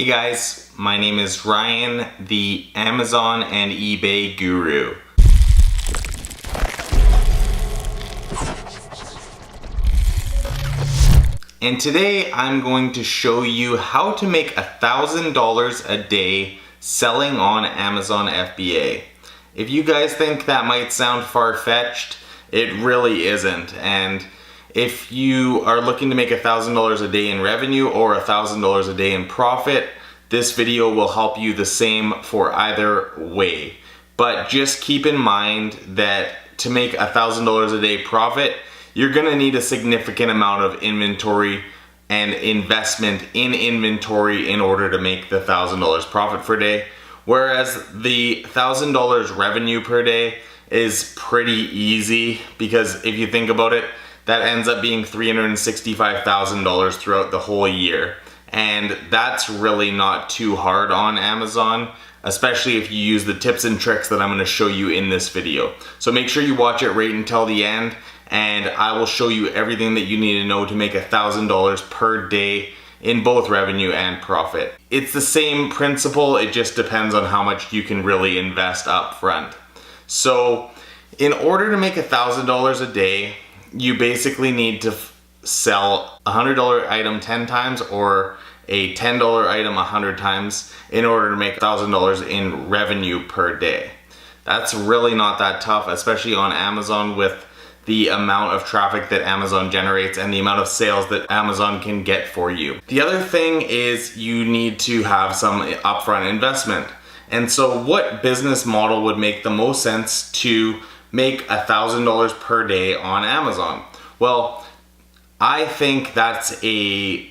Hey guys, my name is Ryan, the Amazon and eBay guru. And today I'm going to show you how to make $1,000 a day selling on Amazon FBA. If you guys think that might sound far-fetched, it really isn't. And if you are looking to make $1,000 a day in revenue or $1,000 a day in profit, this video will help you the same for either way. But just keep in mind that to make $1,000 a day profit, you're gonna need a significant amount of inventory and investment in inventory in order to make the $1,000 profit per day. Whereas the $1,000 revenue per day is pretty easy, because if you think about it, that ends up being $365,000 throughout the whole year. And that's really not too hard on Amazon, especially if you use the tips and tricks that I'm going to show you in this video. So make sure you watch it right until the end, and I will show you everything that you need to know to make $1,000 per day in both revenue and profit. It's the same principle, it just depends on how much you can really invest up front. So in order to make $1,000 a day, you basically need to sell a $100 item 10 times or a $10 item 100 times in order to make $1,000 in revenue per day. That's really not that tough, especially on Amazon with the amount of traffic that Amazon generates and the amount of sales that Amazon can get for you. The other thing is you need to have some upfront investment. And so what business model would make the most sense to make $1,000 per day on Amazon? Well, I think that's a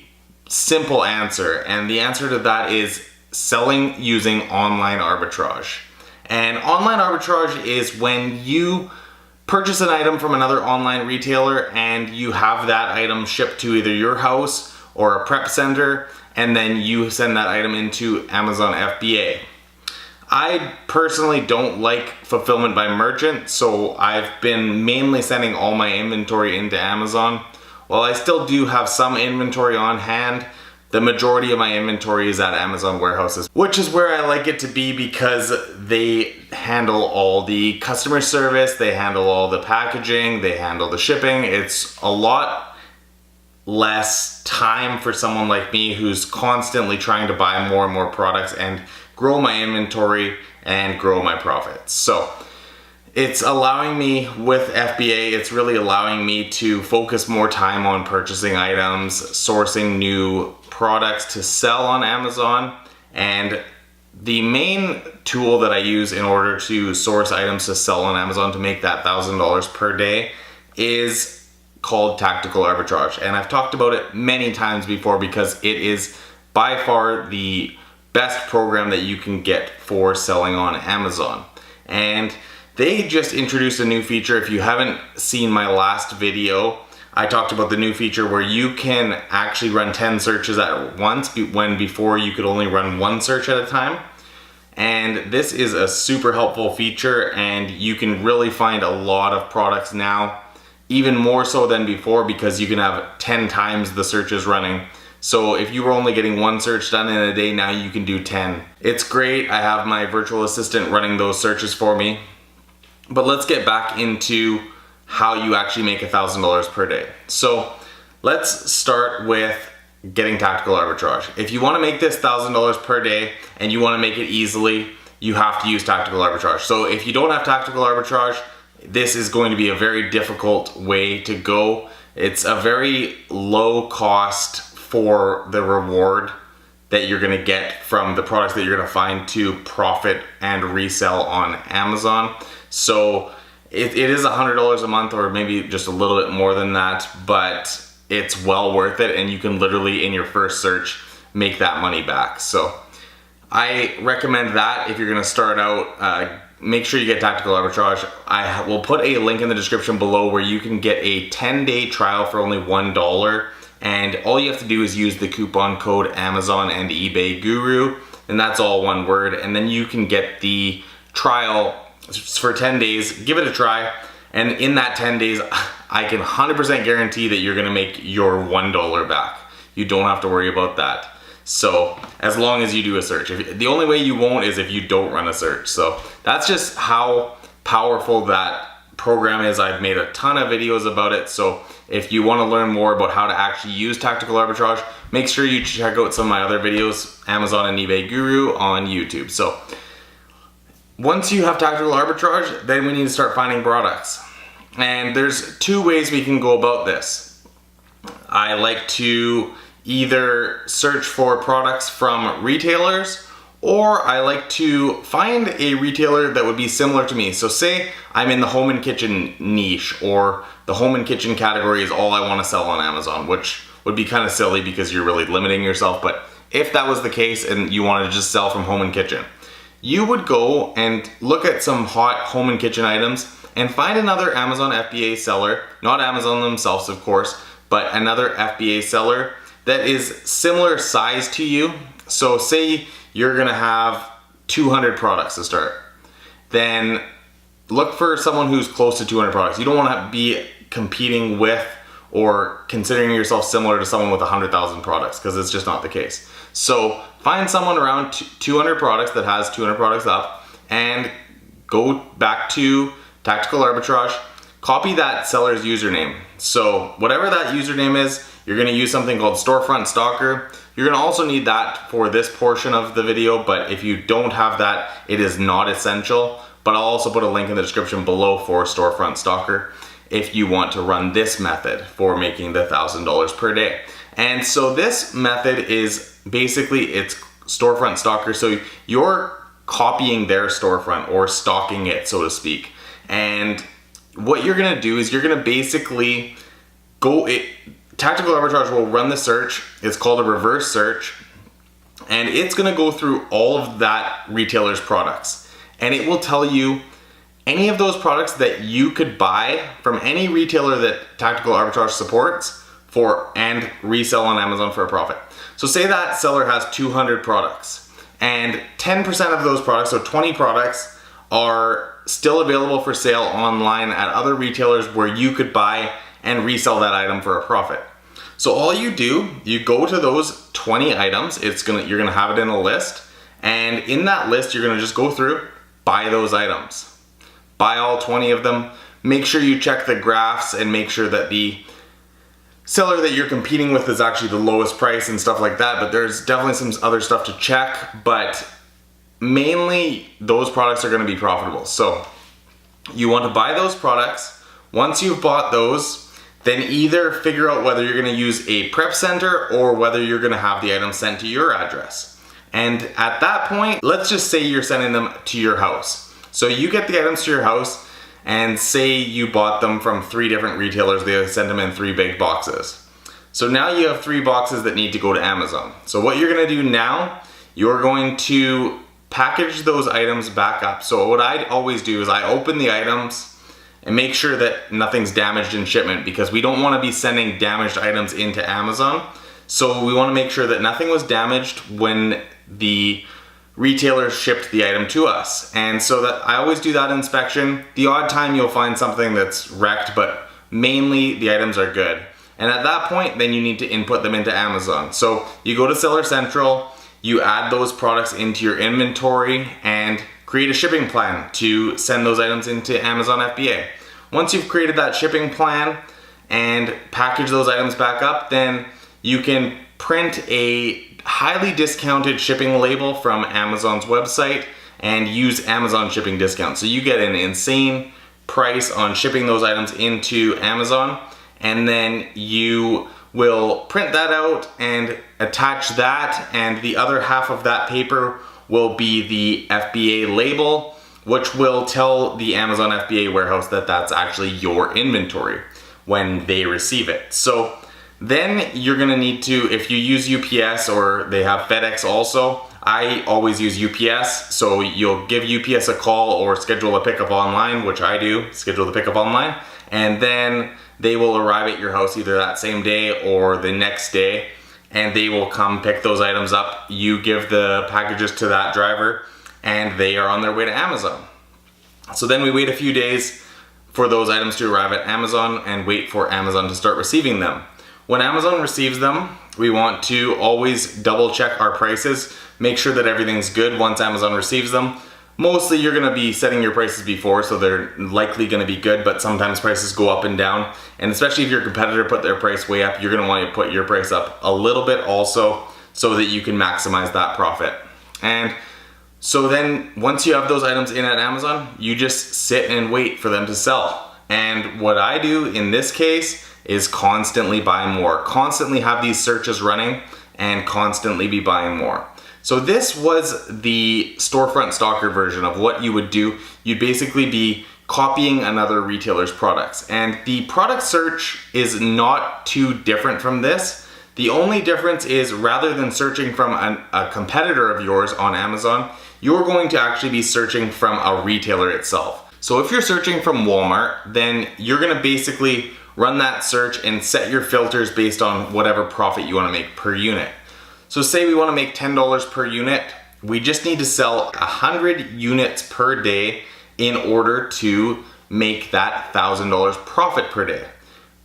simple answer, and the answer to that is selling using online arbitrage. And online arbitrage is when you purchase an item from another online retailer and you have that item shipped to either your house or a prep center, and then you send that item into Amazon FBA. I personally don't like fulfillment by merchant, so I've been mainly sending all my inventory into Amazon. While I still do have some inventory on hand, the majority of my inventory is at Amazon warehouses, which is where I like it to be because they handle all the customer service, they handle all the packaging, they handle the shipping. It's a lot less time for someone like me who's constantly trying to buy more and more products and grow my inventory and grow my profits. So it's allowing me, with FBA, it's really allowing me to focus more time on purchasing items, sourcing new products to sell on Amazon. And the main tool that I use in order to source items to sell on Amazon to make that $1,000 per day is called tactical arbitrage. And I've talked about it many times before because it is by far the best program that you can get for selling on Amazon. And they just introduced a new feature. If you haven't seen my last video, I talked about the new feature where you can actually run 10 searches at once, when before you could only run one search at a time. And this is a super helpful feature, and you can really find a lot of products now, even more so than before, because you can have 10 times the searches running. So if you were only getting one search done in a day, now you can do 10. It's great. I have my virtual assistant running those searches for me. But let's get back into how you actually make $1,000 per day. So let's start with getting tactical arbitrage. If you want to make this $1,000 per day and you want to make it easily, you have to use tactical arbitrage. So if you don't have tactical arbitrage, this is going to be a very difficult way to go. It's a very low cost for the reward that you're gonna get from the products that you're gonna find to profit and resell on Amazon. So it is $100 a month, or maybe just a little bit more than that, but it's well worth it, and you can literally in your first search make that money back. So I recommend that if you're gonna start out. Make sure you get tactical arbitrage. I will put a link in the description below where you can get a 10-day trial for only $1. And all you have to do is use the coupon code Amazon and eBay Guru, and that's all one word. And then you can get the trial for 10 days, give it a try. And in that 10 days, I can 100% guarantee that you're gonna make your $1 back. You don't have to worry about that. So as long as you do a search. The only way you won't is if you don't run a search. So that's just how powerful that program is. I've made a ton of videos about it. So if you want to learn more about how to actually use tactical arbitrage, make sure you check out some of my other videos, Amazon and eBay Guru on YouTube. So once you have tactical arbitrage, then we need to start finding products. And there's two ways we can go about this. I like to either search for products from retailers, or I like to find a retailer that would be similar to me. So say I'm in the home and kitchen niche, or the home and kitchen category is all I want to sell on Amazon, which would be kind of silly because you're really limiting yourself. But if that was the case and you wanted to just sell from home and kitchen, you would go and look at some hot home and kitchen items and find another Amazon FBA seller, not Amazon themselves of course, but another FBA seller that is similar size to you. So say you're gonna have 200 products to start. Then look for someone who's close to 200 products. You don't wanna be competing with or considering yourself similar to someone with 100,000 products, because it's just not the case. So find someone around 200 products that has 200 products up, and go back to tactical arbitrage, copy that seller's username. So whatever that username is, you're gonna use something called Storefront Stalker. You're gonna also need that for this portion of the video, but if you don't have that, it is not essential. But I'll also put a link in the description below for Storefront Stalker if you want to run this method for making the $1,000 per day. And so this method is basically, it's Storefront Stalker. So you're copying their storefront or stalking it, so to speak. And what you're gonna do is you're gonna basically tactical arbitrage will run the search. It's called a reverse search, and it's gonna go through all of that retailer's products, and it will tell you any of those products that you could buy from any retailer that tactical arbitrage supports for and resell on Amazon for a profit. So say that seller has 200 products, and 10% of those products, so 20 products, are still available for sale online at other retailers where you could buy and resell that item for a profit. So all you do, you go to those 20 items, you're gonna have it in a list, and in that list you're gonna just go through, buy those items. Buy all 20 of them. Make sure you check the graphs and make sure that the seller that you're competing with is actually the lowest price and stuff like that, but there's definitely some other stuff to check, but mainly those products are gonna be profitable. So you want to buy those products. Once you've bought those, then either figure out whether you're gonna use a prep center or whether you're gonna have the items sent to your address. And at that point, let's just say you're sending them to your house. So you get the items to your house, and say you bought them from 3 different retailers, they sent them in 3 big boxes. So now you have 3 boxes that need to go to Amazon. So what you're gonna do now, you're going to package those items back up. So what I always do is I open the items and make sure that nothing's damaged in shipment, because we don't want to be sending damaged items into Amazon. So we want to make sure that nothing was damaged when the retailer shipped the item to us. And so that I always do that inspection. The odd time you'll find something that's wrecked, but mainly the items are good. And at that point, then you need to input them into Amazon. So you go to Seller Central, you add those products into your inventory and create a shipping plan to send those items into Amazon FBA. Once you've created that shipping plan and package those items back up, then you can print a highly discounted shipping label from Amazon's website and use Amazon shipping discounts. So you get an insane price on shipping those items into Amazon, and then you will print that out and attach that, and the other half of that paper will be the FBA label, which will tell the Amazon FBA warehouse that that's actually your inventory when they receive it. So then you're gonna need to, if you use UPS or they have FedEx also, I always use UPS, so you'll give UPS a call or schedule a pickup online, which I do, schedule the pickup online, and then they will arrive at your house either that same day or the next day, and they will come pick those items up. You give the packages to that driver, and they are on their way to Amazon. So then we wait a few days for those items to arrive at Amazon and wait for Amazon to start receiving them. when Amazon receives them, we want to always double check our prices, make sure that everything's good once Amazon receives them. Mostly you're gonna be setting your prices before, so they're likely gonna be good, but sometimes prices go up and down. And especially if your competitor put their price way up, you're gonna want to put your price up a little bit also, so that you can maximize that profit. And so then once you have those items in at Amazon, you just sit and wait for them to sell. And what I do in this case is constantly buy more, constantly have these searches running and constantly be buying more. So this was the storefront stalker version of what you would do. You'd basically be copying another retailer's products. And the product search is not too different from this. The only difference is rather than searching from a competitor of yours on Amazon, you're going to actually be searching from a retailer itself. So if you're searching from Walmart, then you're gonna basically run that search and set your filters based on whatever profit you wanna make per unit. So say we wanna make $10 per unit, we just need to sell 100 units per day in order to make that $1,000 profit per day.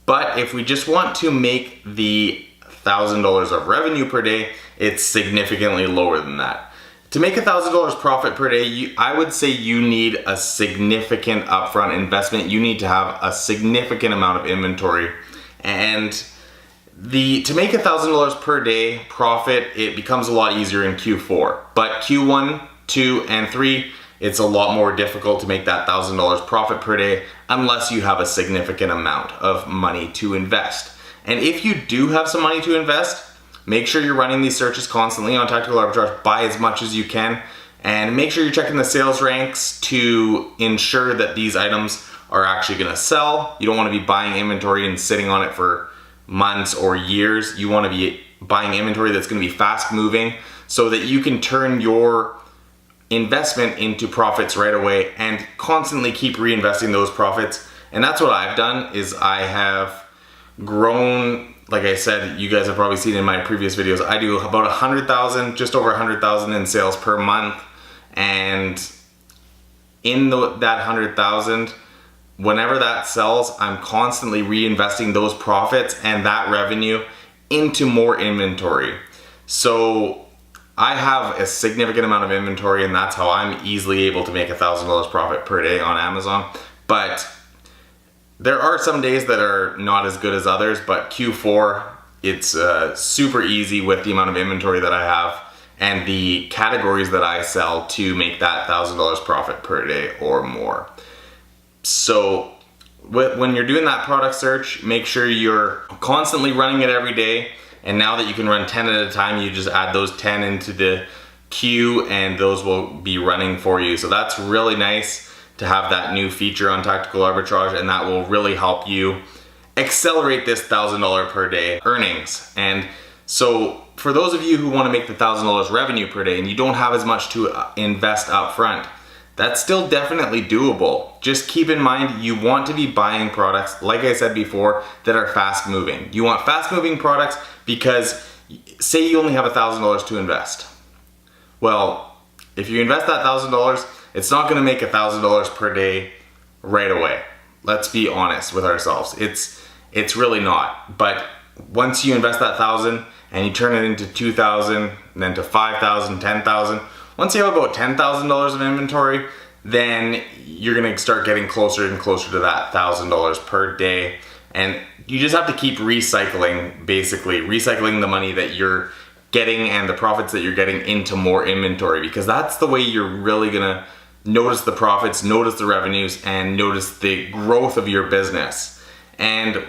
But if we just want to make the $1,000 of revenue per day, it's significantly lower than that. To make $1,000 profit per day, I would say you need a significant upfront investment. You need to have a significant amount of inventory. And to make $1,000 per day profit, it becomes a lot easier in Q4. But Q1, 2, and 3, it's a lot more difficult to make that $1,000 profit per day unless you have a significant amount of money to invest. And if you do have some money to invest, make sure you're running these searches constantly on Tactical Arbitrage. Buy as much as you can, and make sure you're checking the sales ranks to ensure that these items are actually gonna sell. You don't wanna be buying inventory and sitting on it for months or years. You wanna be buying inventory that's gonna be fast moving so that you can turn your investment into profits right away and constantly keep reinvesting those profits. And that's what I've done, is I have grown. Like I said, you guys have probably seen in my previous videos, I do about 100,000, just over 100,000 in sales per month. And in that 100,000, whenever that sells, I'm constantly reinvesting those profits and that revenue into more inventory. So I have a significant amount of inventory, and that's how I'm easily able to make $1,000 profit per day on Amazon. But there are some days that are not as good as others, but Q4, it's super easy with the amount of inventory that I have and the categories that I sell to make that $1,000 profit per day or more. So when you're doing that product search, make sure you're constantly running it every day. And now that you can run 10 at a time, you just add those 10 into the queue and those will be running for you. So that's really nice to have that new feature on Tactical Arbitrage, and that will really help you accelerate this $1,000 per day earnings. And so for those of you who want to make the $1,000 revenue per day and you don't have as much to invest up front, that's still definitely doable. Just keep in mind, you want to be buying products, like I said before, that are fast moving. You want fast moving products because say you only have $1,000 to invest. Well, if you invest that $1,000, it's not gonna make $1,000 per day right away. Let's be honest with ourselves. It's really not. But once you invest that 1,000 and you turn it into 2,000, and then to 5,000, 10,000, once you have about $10,000 of inventory, then you're gonna start getting closer and closer to that $1,000 per day. And you just have to keep recycling, basically, recycling the money that you're getting and the profits that you're getting into more inventory, because that's the way you're really gonna notice the profits, notice the revenues, and notice the growth of your business. And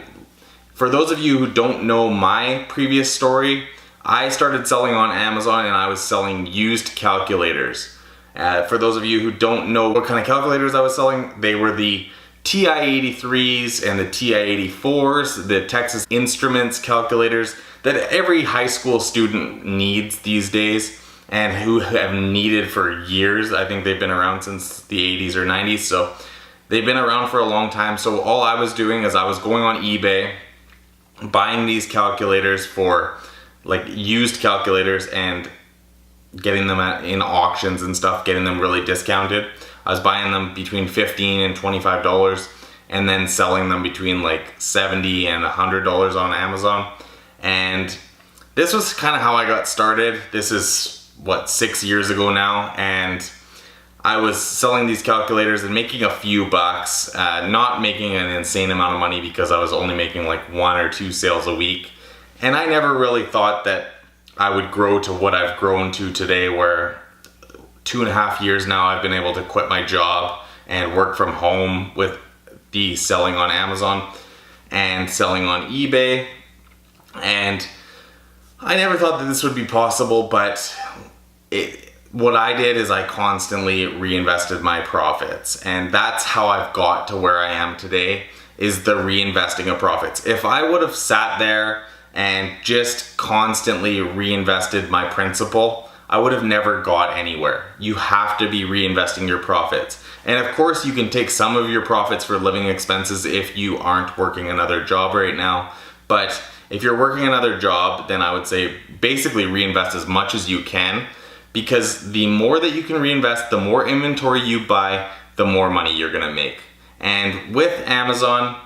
for those of you who don't know my previous story, I started selling on Amazon and I was selling used calculators. For those of you who don't know what kind of calculators I was selling, they were the TI-83s and the TI-84s, the Texas Instruments calculators that every high school student needs these days and who have needed for years. I think they've been around since the 80s or 90s, so they've been around for a long time. So all I was doing is I was going on eBay, buying these calculators for like used calculators and getting them in auctions and stuff, getting them really discounted. I was buying them between $15 and $25 and then selling them between like $70 and $100 on Amazon. And this was kind of how I got started. This is, what, 6 years ago now, and I was selling these calculators and making a few bucks, not making an insane amount of money because I was only making like 1 or 2 sales a week. And I never really thought that I would grow to what I've grown to today, where 2.5 years now I've been able to quit my job and work from home with the selling on Amazon and selling on eBay. And I never thought that this would be possible, but what I did is I constantly reinvested my profits, and that's how I've got to where I am today, is the reinvesting of profits. If I would have sat there and just constantly reinvested my principal, I would have never got anywhere. You have to be reinvesting your profits. And of course you can take some of your profits for living expenses if you aren't working another job right now. But if you're working another job, then I would say basically reinvest as much as you can, because the more that you can reinvest, the more inventory you buy, the more money you're gonna make. And with Amazon,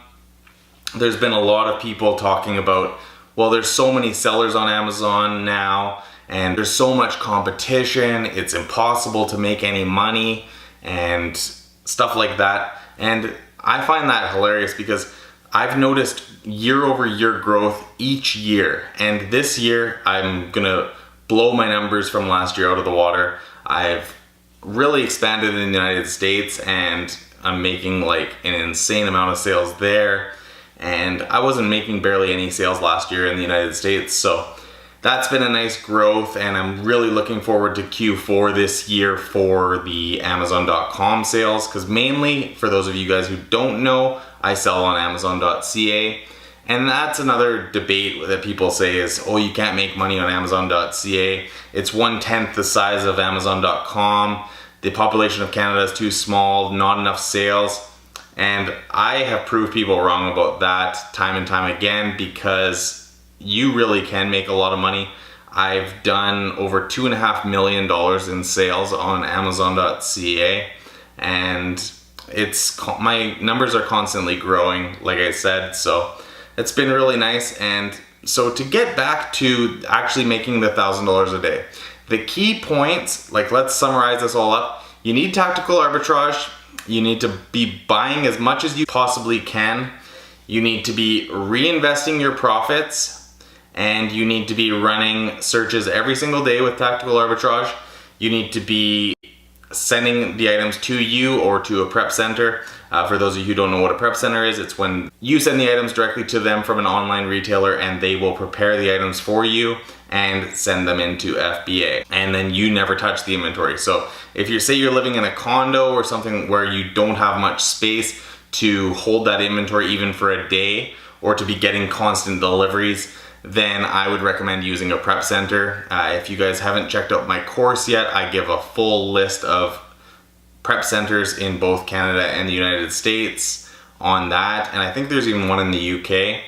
there's been a lot of people talking about, well, there's so many sellers on Amazon now, and there's so much competition, it's impossible to make any money, and stuff like that. And I find that hilarious because I've noticed year-over-year growth each year. And this year, I'm gonna blow my numbers from last year out of the water. I've really expanded in the United States, and I'm making like an insane amount of sales there. And I wasn't making barely any sales last year in the United States, so that's been a nice growth, and I'm really looking forward to Q4 this year for the Amazon.com sales, because mainly, for those of you guys who don't know, I sell on Amazon.ca, and that's another debate that people say is, oh, you can't make money on Amazon.ca. It's 1/10 the size of Amazon.com. The population of Canada is too small, not enough sales. And I have proved people wrong about that time and time again, because you really can make a lot of money. I've done over $2.5 million in sales on Amazon.ca, and my numbers are constantly growing, like I said, so it's been really nice. And so to get back to actually making the $1,000 a day, the key points, like let's summarize this all up. You need tactical arbitrage. You need to be buying as much as you possibly can. You need to be reinvesting your profits, and you need to be running searches every single day with tactical arbitrage. You need to be sending the items to you or to a prep center. For those of you who don't know what a prep center is, it's when you send the items directly to them from an online retailer, and they will prepare the items for you and send them into FBA, and then you never touch the inventory. So if you say you're living in a condo or something where you don't have much space to hold that inventory even for a day, or to be getting constant deliveries, then I would recommend using a prep center. If you guys haven't checked out my course yet, I give a full list of prep centers in both Canada and the United States on that, and I think there's even one in the UK.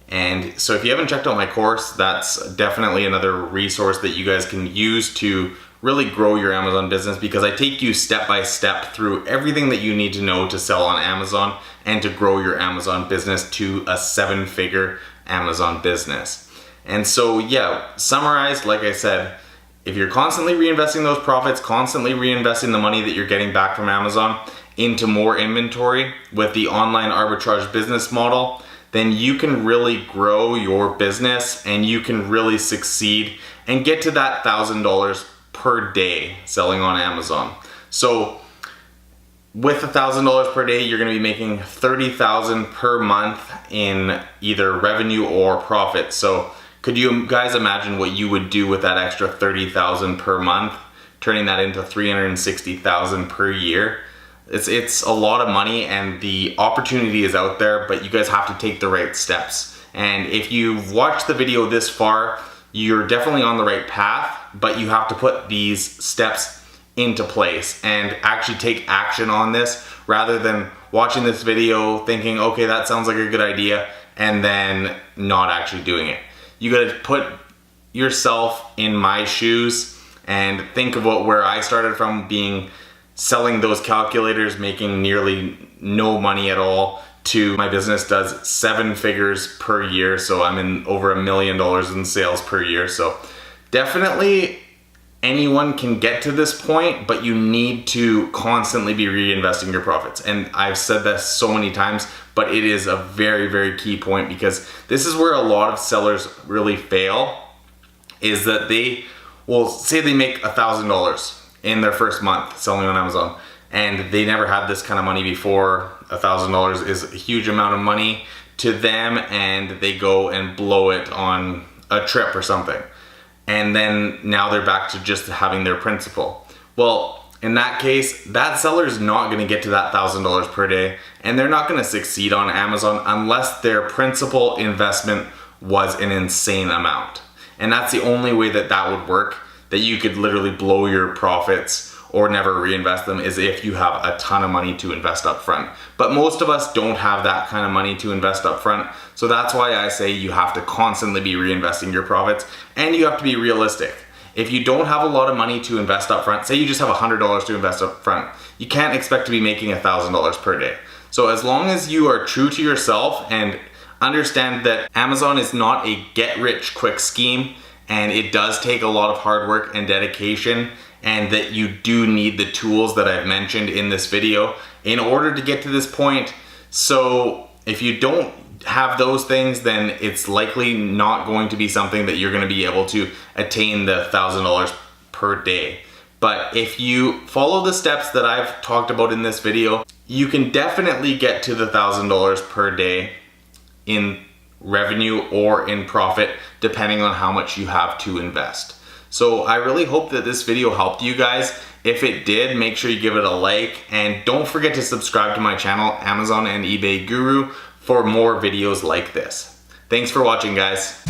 And so if you haven't checked out my course, that's definitely another resource that you guys can use to really grow your Amazon business, because I take you step by step through everything that you need to know to sell on Amazon and to grow your Amazon business to a 7-figure Amazon business. And so yeah, summarized, like I said, if you're constantly reinvesting those profits, constantly reinvesting the money that you're getting back from Amazon into more inventory with the online arbitrage business model, then you can really grow your business, and you can really succeed and get to that $1,000 per day selling on Amazon. So with $1,000 per day, you're gonna be making $30,000 per month in either revenue or profit. So could you guys imagine what you would do with that extra $30,000 per month, turning that into $360,000 per year? It's a lot of money, and the opportunity is out there, but you guys have to take the right steps. And if you've watched the video this far, you're definitely on the right path, but you have to put these steps into place and actually take action on this, rather than watching this video thinking, okay, that sounds like a good idea, and then not actually doing it. You gotta put yourself in my shoes and think about where I started from, being selling those calculators, making nearly no money at all, to my business does 7 figures per year. So I'm in over $1 million in sales per year. So definitely anyone can get to this point, but you need to constantly be reinvesting your profits. And I've said this so many times, but it is a very, very key point, because this is where a lot of sellers really fail, is that they will say they make $1,000 in their first month selling on Amazon, and they never had this kind of money before. $1,000 is a huge amount of money to them, and they go and blow it on a trip or something. And then now they're back to just having their principal. Well, in that case, that seller is not going to get to that $1,000 per day, and they're not going to succeed on Amazon unless their principal investment was an insane amount. And that's the only way that that would work, that you could literally blow your profits or never reinvest them, is if you have a ton of money to invest up front. But most of us don't have that kind of money to invest up front. So that's why I say you have to constantly be reinvesting your profits, and you have to be realistic. If you don't have a lot of money to invest up front, say you just have $100 to invest up front, you can't expect to be making $1,000 per day. So as long as you are true to yourself and understand that Amazon is not a get-rich-quick scheme, and it does take a lot of hard work and dedication, and that you do need the tools that I've mentioned in this video in order to get to this point. So if you don't have those things, then it's likely not going to be something that you're going to be able to attain the $1,000 per day. But if you follow the steps that I've talked about in this video, you can definitely get to the $1,000 per day in revenue or in profit, depending on how much you have to invest. So I really hope that this video helped you guys. If it did, make sure you give it a like, and don't forget to subscribe to my channel, Amazon and eBay Guru, for more videos like this. Thanks for watching, guys.